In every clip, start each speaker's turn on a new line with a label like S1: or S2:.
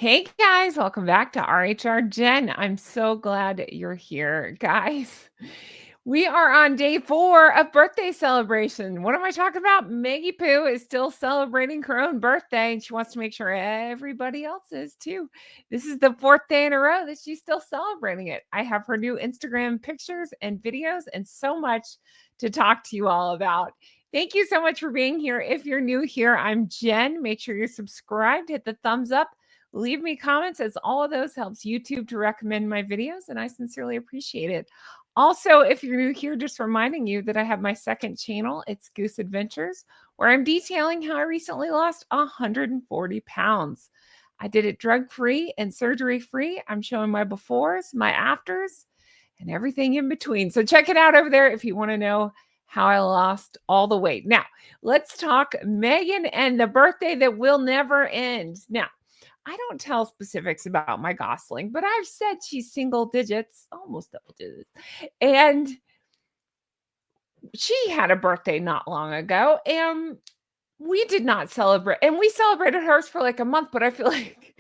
S1: Hey guys, welcome back to RHR Jen. I'm so glad you're here, guys. We are on day 4 of birthday celebration. What am I talking about? Maggie Poo is still celebrating her own birthday, and she wants to make sure everybody else is too. This is the 4th day in a row that she's still celebrating it. I have her new Instagram pictures and videos and so much to talk to you all about. Thank you so much for being here. If you're new here, I'm Jen. Make sure you're subscribed, hit the thumbs up. Leave me comments, as all of those helps YouTube to recommend my videos, and I sincerely appreciate it. Also, if you're new here, just reminding you that I have my second channel. It's Goose Adventures, where I'm detailing how I recently lost 140 pounds. I did it drug-free and surgery-free. I'm showing my befores, my afters, and everything in between. So check it out over there if you want to know how I lost all the weight. Now, let's talk Meghan and the birthday that will never end. Now, I don't tell specifics about my Gosling, but I've said she's single digits, almost double digits. And she had a birthday not long ago, and we did not celebrate. And we celebrated hers for like a month, but I feel like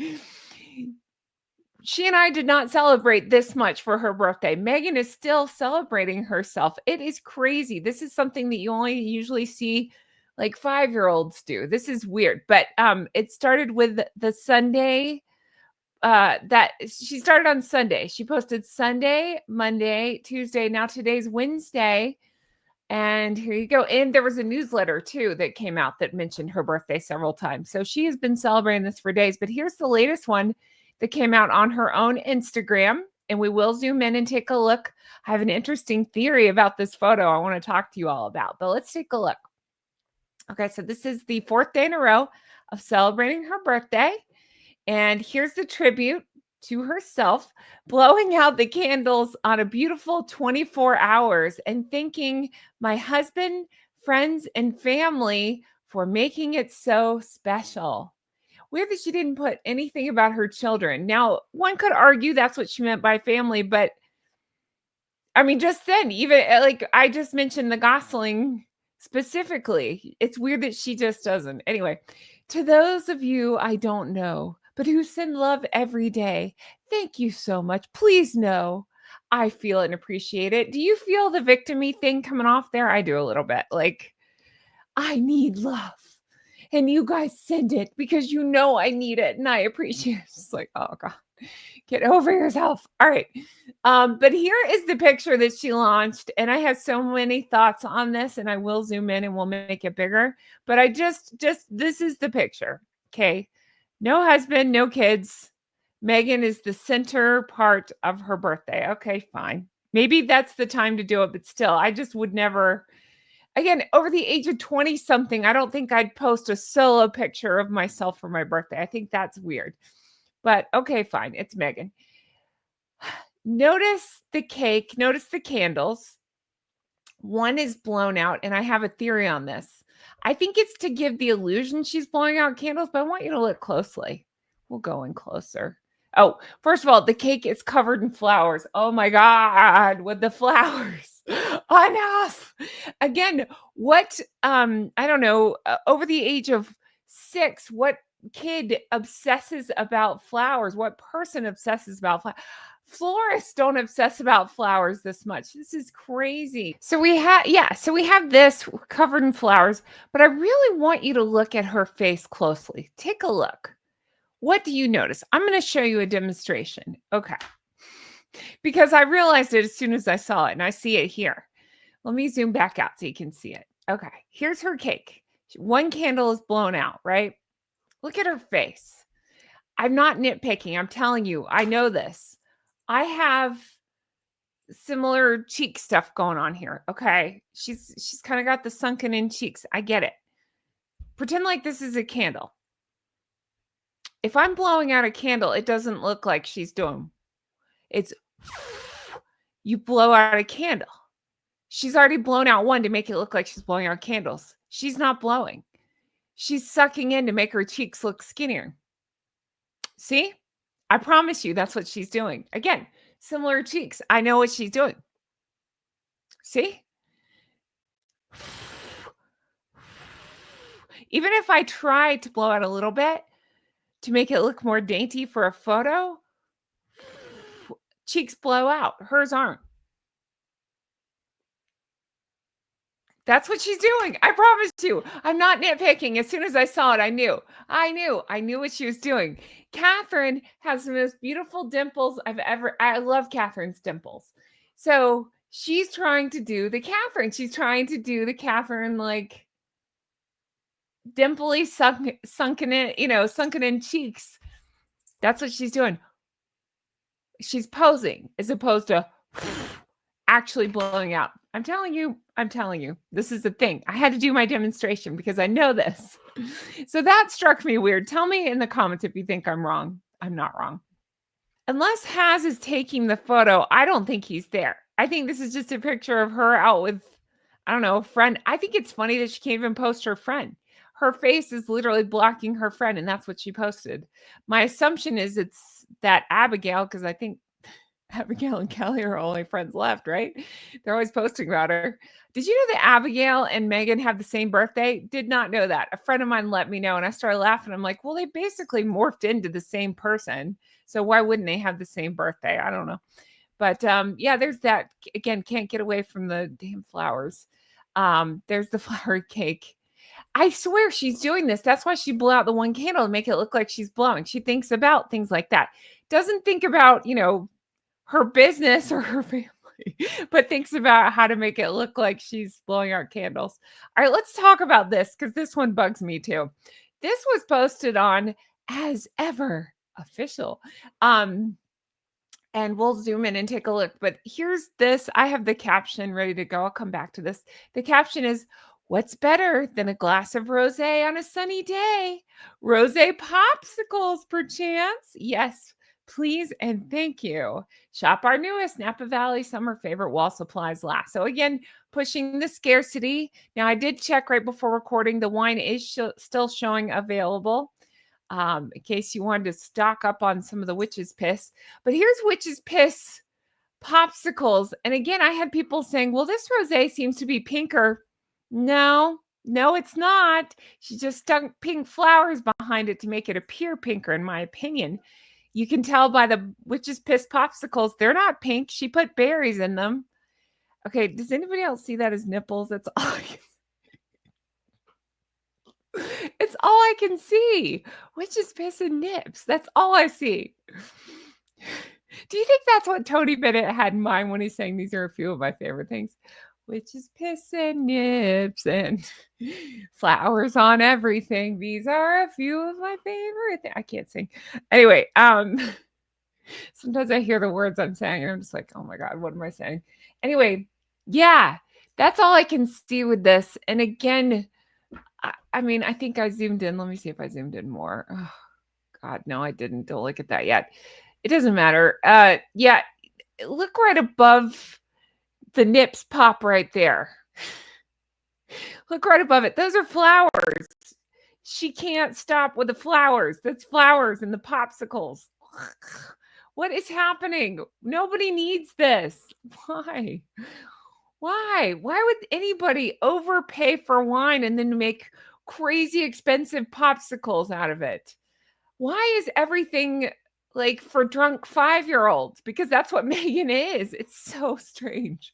S1: she and I did not celebrate this much for her birthday. Meghan is still celebrating herself. It is crazy. This is something that you only usually see like 5-year-olds do. This is weird, but it started with the Sunday that she started on Sunday. She posted Sunday, Monday, Tuesday. Now today's Wednesday. And here you go. And there was a newsletter too that came out that mentioned her birthday several times. So she has been celebrating this for days. But here's the latest one that came out on her own Instagram. And we will zoom in and take a look. I have an interesting theory about this photo I want to talk to you all about. But let's take a look. Okay, so this is the 4th day in a row of celebrating her birthday. And here's the tribute to herself, blowing out the candles on a beautiful 24 hours and thanking my husband, friends, and family for making it so special. Weird that she didn't put anything about her children. Now, one could argue that's what she meant by family, but I mean, just then, even like I just mentioned the Gosling specifically. It's weird that she just doesn't. Anyway, to those of you I don't know, but who send love every day, thank you so much. Please know I feel and appreciate it. Do you feel the victim-y thing coming off there? I do a little bit. Like, I need love. And you guys send it because you know I need it and I appreciate it. It's like, oh God, get over yourself. All right. But here is the picture that she launched. And I have so many thoughts on this, and I will zoom in and we'll make it bigger. But I just this is the picture. Okay. No husband, no kids. Meghan is the center part of her birthday. Okay, fine. Maybe that's the time to do it, but still, I just would never. Again, over the age of 20 something, I don't think I'd post a solo picture of myself for my birthday. I think that's weird. But okay, fine. It's Meghan. Notice the cake, notice the candles. One is blown out, and I have a theory on this. I think it's to give the illusion she's blowing out candles, but I want you to look closely. We'll go in closer. Oh, first of all, the cake is covered in flowers. Oh my God, with the flowers. Enough. Again, what I don't know, over the age of 6, what kid obsesses about flowers? What person obsesses about flowers? Florists don't obsess about flowers this much. This is crazy. So we have this covered in flowers, but I really want you to look at her face closely. Take a look. What do you notice? I'm going to show you a demonstration. Okay. Because I realized it as soon as I saw it, and I see it here. Let me zoom back out so you can see it. Okay. Here's her cake. One candle is blown out, right? Look at her face. I'm not nitpicking. I'm telling you, I know this. I have similar cheek stuff going on here. Okay. She's kind of got the sunken in cheeks. I get it. Pretend like this is a candle. If I'm blowing out a candle, it doesn't look like she's doing. It's you blow out a candle. She's already blown out one to make it look like she's blowing out candles. She's not blowing. She's sucking in to make her cheeks look skinnier. See? I promise you that's what she's doing. Again, similar cheeks. I know what she's doing. See? Even if I try to blow out a little bit, to make it look more dainty for a photo, cheeks blow out. Hers aren't. That's what she's doing. I promise you. I'm not nitpicking. As soon as I saw it, I knew. I knew what she was doing. Catherine has the most beautiful dimples I've ever. I love Catherine's dimples. So she's trying to do the Catherine. She's trying to do the Catherine like dimply sunken in, sunken in cheeks. That's what she's doing. She's posing as opposed to actually blowing out. I'm telling you, this is the thing. I had to do my demonstration because I know this. So that struck me weird. Tell me in the comments if you think I'm wrong. I'm not wrong. Unless Haz is taking the photo, I don't think he's there. I think this is just a picture of her out with, I don't know, a friend. I think it's funny that she can't even post her friend. Her face is literally blocking her friend, and that's what she posted. My assumption is it's that Abigail, because I think Abigail and Kelly are only friends left, right? They're always posting about her. Did you know that Abigail and Meghan have the same birthday? Did not know that. A friend of mine let me know, and I started laughing. I'm like, well, they basically morphed into the same person. So why wouldn't they have the same birthday? I don't know. But yeah, there's that. Again, can't get away from the damn flowers. There's the flower cake. I swear she's doing this. That's why she blew out the one candle to make it look like she's blowing. She thinks about things like that. Doesn't think about, her business or her family, but thinks about how to make it look like she's blowing out candles. All right, let's talk about this because this one bugs me too. This was posted on As Ever Official. And we'll zoom in and take a look. But here's this. I have the caption ready to go. I'll come back to this. The caption is, what's better than a glass of rosé on a sunny day? Rosé popsicles, perchance? Yes, please and thank you. Shop our newest Napa Valley summer favorite wall supplies last. So again, pushing the scarcity. Now, I did check right before recording. The wine is still showing available. In case you wanted to stock up on some of the witch's piss. But here's witch's piss popsicles. And again, I had people saying, well, this rosé seems to be pinker. No, it's not. She just stuck pink flowers behind it to make it appear pinker, in my opinion. You can tell by the witch's piss popsicles, they're not pink. She put berries in them. Okay, does anybody else see that as nipples? That's all I can It's all I can see. Witch's piss and nips. That's all I see. Do you think that's what Tony Bennett had in mind when he's saying these are a few of my favorite things? Witch's piss and nips and flowers on everything. These are a few of my favorite things. I can't sing. Anyway, sometimes I hear the words I'm saying and I'm just like, oh my God, what am I saying? Anyway, yeah, that's all I can see with this. And again, I mean, I think I zoomed in. Let me see if I zoomed in more. Oh, God, no, I didn't. Don't look at that yet. It doesn't matter. Yeah, look right above the nips pop right there. Look right above it. Those are flowers. She can't stop with the flowers. That's flowers and the popsicles. What is happening? Nobody needs this. Why? Why would anybody overpay for wine and then make crazy expensive popsicles out of it? Why is everything like for drunk 5-year-olds? Because that's what Meghan is. It's so strange.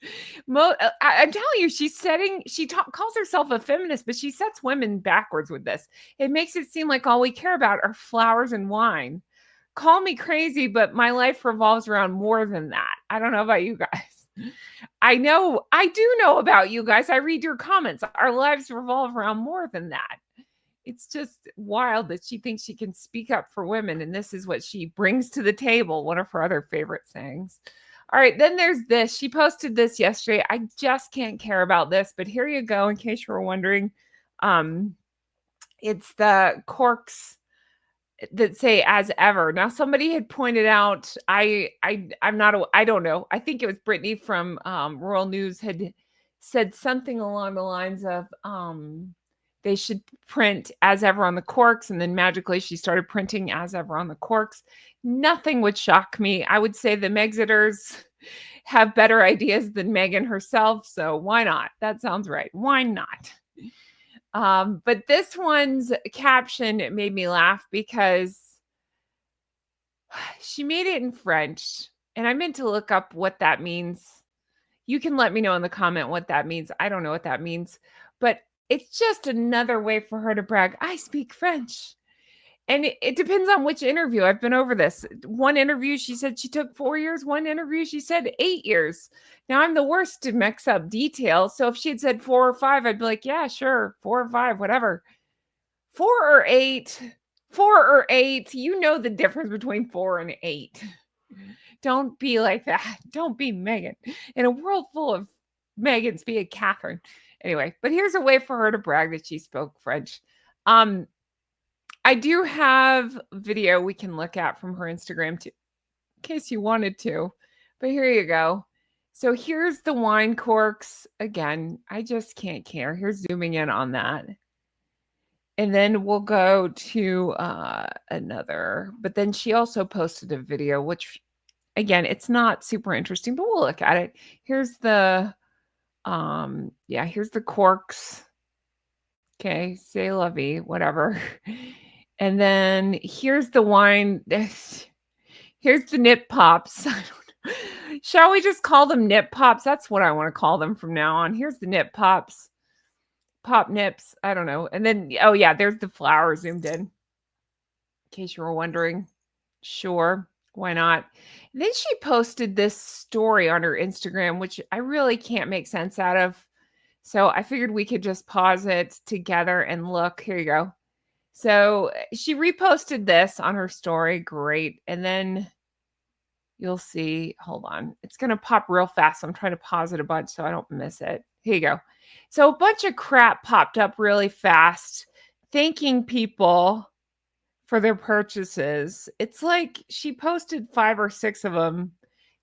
S1: I'm telling you, she calls herself a feminist, but she sets women backwards with this. It makes it seem like all we care about are flowers and wine. Call me crazy, but my life revolves around more than that. I don't know about you guys. I do know about you guys. I read your comments. Our lives revolve around more than that. It's just wild that she thinks she can speak up for women, and this is what she brings to the table. One of her other favorite sayings. All right, then there's this. She posted this yesterday. I just can't care about this, but here you go. In case you were wondering, it's the corks that say As Ever. Now, somebody had pointed out, I don't know. I think it was Brittany from Rural News had said something along the lines of they should print As Ever on the corks, and then magically she started printing As Ever on the corks. Nothing would shock me. I would say the Megxiters have better ideas than Meghan herself, so why not? That sounds right. Why not? But this one's caption made me laugh because she made it in French, and I meant to look up what that means. You can let me know in the comment what that means. I don't know what that means, but it's just another way for her to brag. I speak French. And it depends on which interview. I've been over this. One interview, she said she took 4 years. One interview, she said 8 years. Now, I'm the worst to mix up details. So if she had said 4 or 5, I'd be like, yeah, sure, 4 or 5, whatever. 4 or 8, 4 or 8, you know the difference between 4 and 8. Don't be like that. Don't be Meghan. In a world full of Meghans, be a Catherine. Anyway, but here's a way for her to brag that she spoke French. I do have video we can look at from her Instagram too, in case you wanted to. But here you go. So here's the wine corks. Again, I just can't care. Here's zooming in on that. And then we'll go to another. But then she also posted a video, which, again, it's not super interesting, but we'll look at it. Here's the, here's the corks. Okay, c'est la vie, whatever. And then here's the wine. Here's the nip pops. Shall we just call them nip pops? That's what I want to call them from now on. Here's the nip pops. Pop nips. I don't know. And then, oh yeah, there's the flower zoomed in. In case you were wondering. Sure, why not? And then she posted this story on her Instagram, which I really can't make sense out of. So I figured we could just pause it together and look. Here you go. So she reposted this on her story. Great. And then you'll see, hold on. It's going to pop real fast. I'm trying to pause it a bunch so I don't miss it. Here you go. So a bunch of crap popped up really fast, thanking people for their purchases. It's like she posted 5 or 6 of them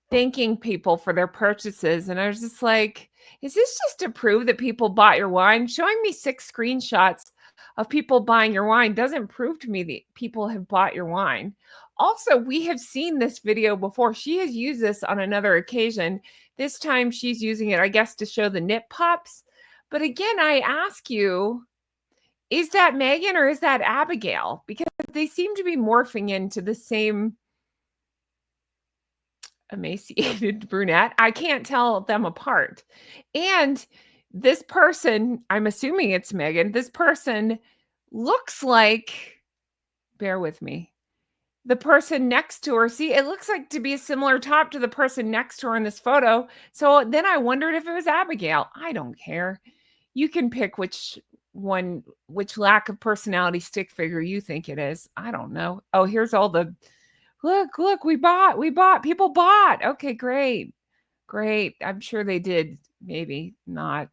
S1: thanking people for their purchases. And I was just like, is this just to prove that people bought your wine? Showing me 6 screenshots of people buying your wine doesn't prove to me that people have bought your wine. Also, we have seen this video before. She has used this on another occasion. This time she's using it, I guess, to show the nip pops. But again, I ask you, is that Meghan or is that Abigail? Because they seem to be morphing into the same emaciated brunette. I can't tell them apart. And this person, I'm assuming it's Meghan, this person looks like, bear with me, the person next to her. See, it looks like to be a similar top to the person next to her in this photo. So then I wondered if it was Abigail. I don't care. You can pick which lack of personality stick figure you think it is. I don't know. Oh, here's all the, look, we bought, people bought. Okay, great. I'm sure they did. Maybe not.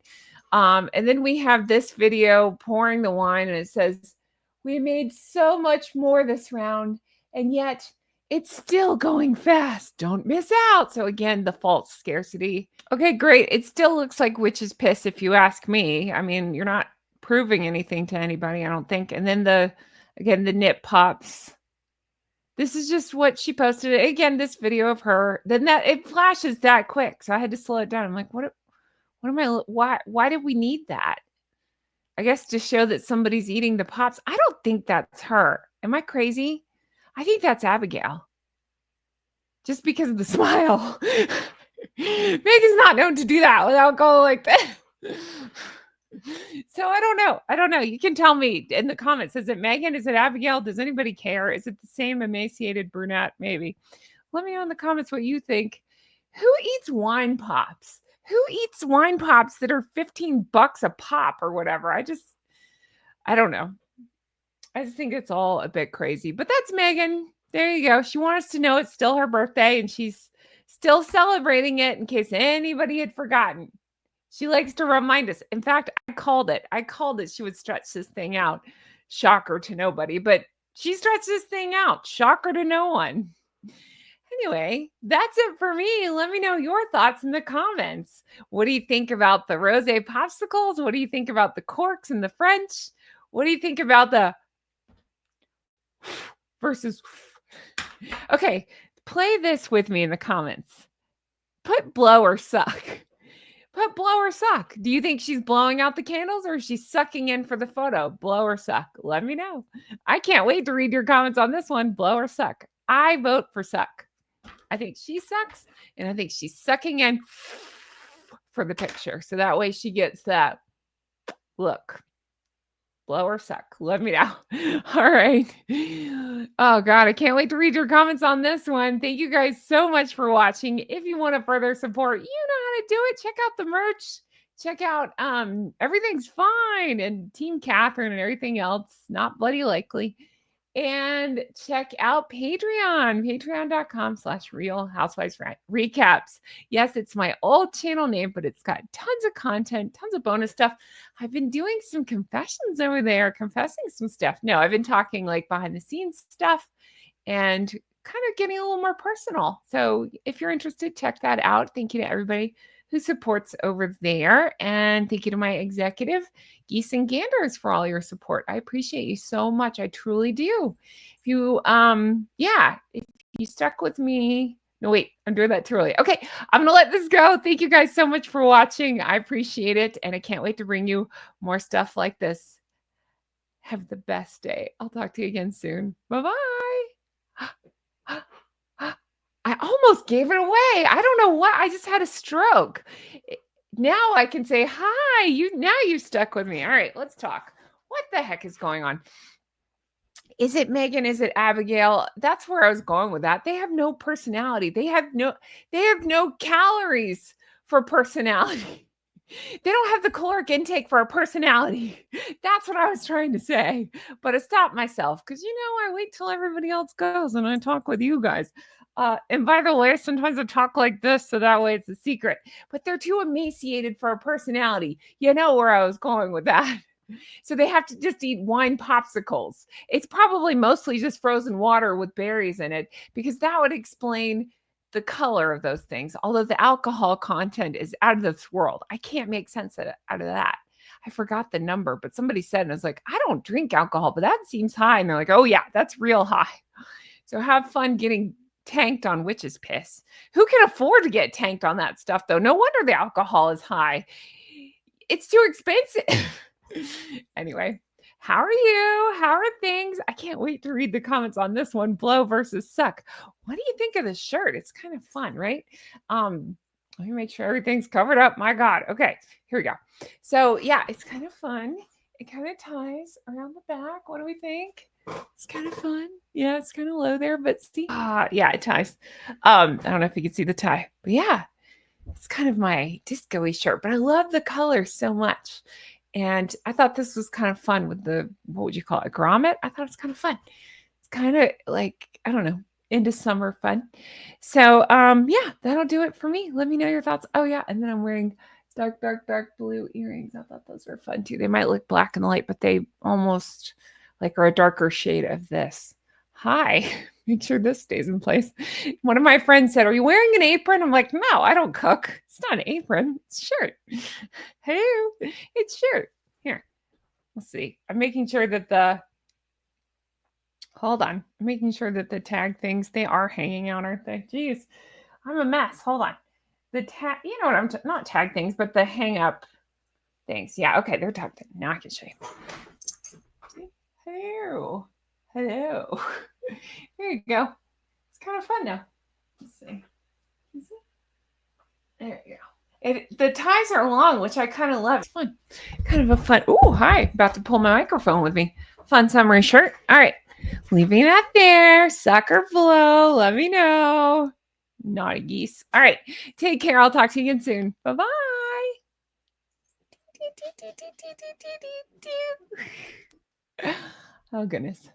S1: And then we have this video pouring the wine, and it says, we made so much more this round, and yet it's still going fast. Don't miss out. So again, the false scarcity. Okay, great. It still looks like witch's piss if you ask me. I mean, you're not proving anything to anybody, I don't think. And then the nip pops. This is just what she posted. Again, this video of her. Then that it flashes that quick, so I had to slow it down. I'm like, why did we need that? I guess to show that somebody's eating the pops. I don't think that's her. Am I crazy? I think that's Abigail. Just because of the smile. Megan's not known to do that without going like this. So I don't know. You can tell me in the comments. Is it Meghan? Is it Abigail? Does anybody care? Is it the same emaciated brunette? Maybe. Let me know in the comments what you think. Who eats wine pops? Who eats wine pops that are $15 a pop or whatever? I don't know. I just think it's all a bit crazy. But that's Meghan. There you go. She wants us to know it's still her birthday and she's still celebrating it in case anybody had forgotten. She likes to remind us. In fact, I called it. She would stretch this thing out. Shocker to nobody, but she stretched this thing out. Shocker to no one. Anyway, that's it for me. Let me know your thoughts in the comments. What do you think about the rosé popsicles? What do you think about the corks and the French? What do you think about the versus? Okay, play this with me in the comments. Put blow or suck. Put blow or suck. Do you think she's blowing out the candles or is she sucking in for the photo? Blow or suck? Let me know. I can't wait to read your comments on this one. Blow or suck. I vote for suck. I think she sucks, and I think she's sucking in for the picture. So that way she gets that look. Blow or suck. Let me know. All right. Oh, God. I can't wait to read your comments on this one. Thank you guys so much for watching. If you want to further support, you know how to do it. Check out the merch. Check out Everything's Fine and Team Catherine and everything else. Not Bloody Likely. And check out Patreon, patreon.com/Real Housewives Recaps. Yes, it's my old channel name, but it's got tons of content, tons of bonus stuff. I've been doing some confessions over there, confessing some stuff. No, I've been talking like behind the scenes stuff and kind of getting a little more personal. So if you're interested, check that out. Thank you to everybody who supports over there. And thank you to my executive, Geese and Ganders, for all your support. I appreciate you so much. I truly do. If you, if you stuck with me. No, wait, I'm doing that too early. Okay, I'm going to let this go. Thank you guys so much for watching. I appreciate it. And I can't wait to bring you more stuff like this. Have the best day. I'll talk to you again soon. Bye-bye. I almost gave it away. I don't know what. I just had a stroke. Now I can say, hi, you stuck with me. All right, let's talk. What the heck is going on? Is it Meghan? Is it Abigail? That's where I was going with that. They have no personality. They have no calories for personality. They don't have the caloric intake for a personality. That's what I was trying to say. But I stopped myself because, I wait till everybody else goes and I talk with you guys. And by the way, sometimes I talk like this, so that way it's a secret. But they're too emaciated for a personality. You know where I was going with that. So they have to just eat wine popsicles. It's probably mostly just frozen water with berries in it because that would explain the color of those things. Although the alcohol content is out of this world. I can't make sense out of that. I forgot the number, but somebody said, and I was like, I don't drink alcohol, but that seems high. And they're like, oh yeah, that's real high. So have fun getting tanked on witch's piss. Who can afford to get tanked on that stuff though? No wonder the alcohol is high. It's too expensive. Anyway, how are you? How are things? I can't wait to read the comments on this one. Blow versus suck. What do you think of this shirt? It's kind of fun, right? Let me make sure everything's covered up. My God. Okay, here we go. So yeah, it's kind of fun. It kind of ties around the back. What do we think? It's kind of fun. Yeah, it's kind of low there, but see, yeah, it ties. I don't know if you can see the tie, but yeah, it's kind of my disco-y shirt, but I love the color so much. And I thought this was kind of fun with the, what would you call it, a grommet? I thought it's kind of fun. It's kind of like, I don't know, into summer fun. So yeah, that'll do it for me. Let me know your thoughts. Oh yeah, and then I'm wearing dark blue earrings. I thought those were fun too. They might look black in the light, but they almost like are a darker shade of this. Hi, make sure this stays in place. One of my friends said, are you wearing an apron? I'm like, no, I don't cook. It's not an apron, it's a shirt. Hello, it's shirt. Here, let's see. I'm making sure that hold on. I'm making sure that the tag things, they are hanging out, aren't they? Jeez, I'm a mess. Hold on. The tag, you know what I'm, not tag things, but the hang up things. Yeah, okay, they're tucked in. Now I can show you. See? Hello. Hello. There you go. It's kind of fun now. Let's see. There you go. The ties are long, which I kind of love. It's fun. Kind of a fun. Oh, hi. About to pull my microphone with me. Fun summery shirt. All right. Leaving that there. Suck or blow. Let me know. Naughty geese. All right. Take care. I'll talk to you again soon. Bye-bye. Oh, goodness.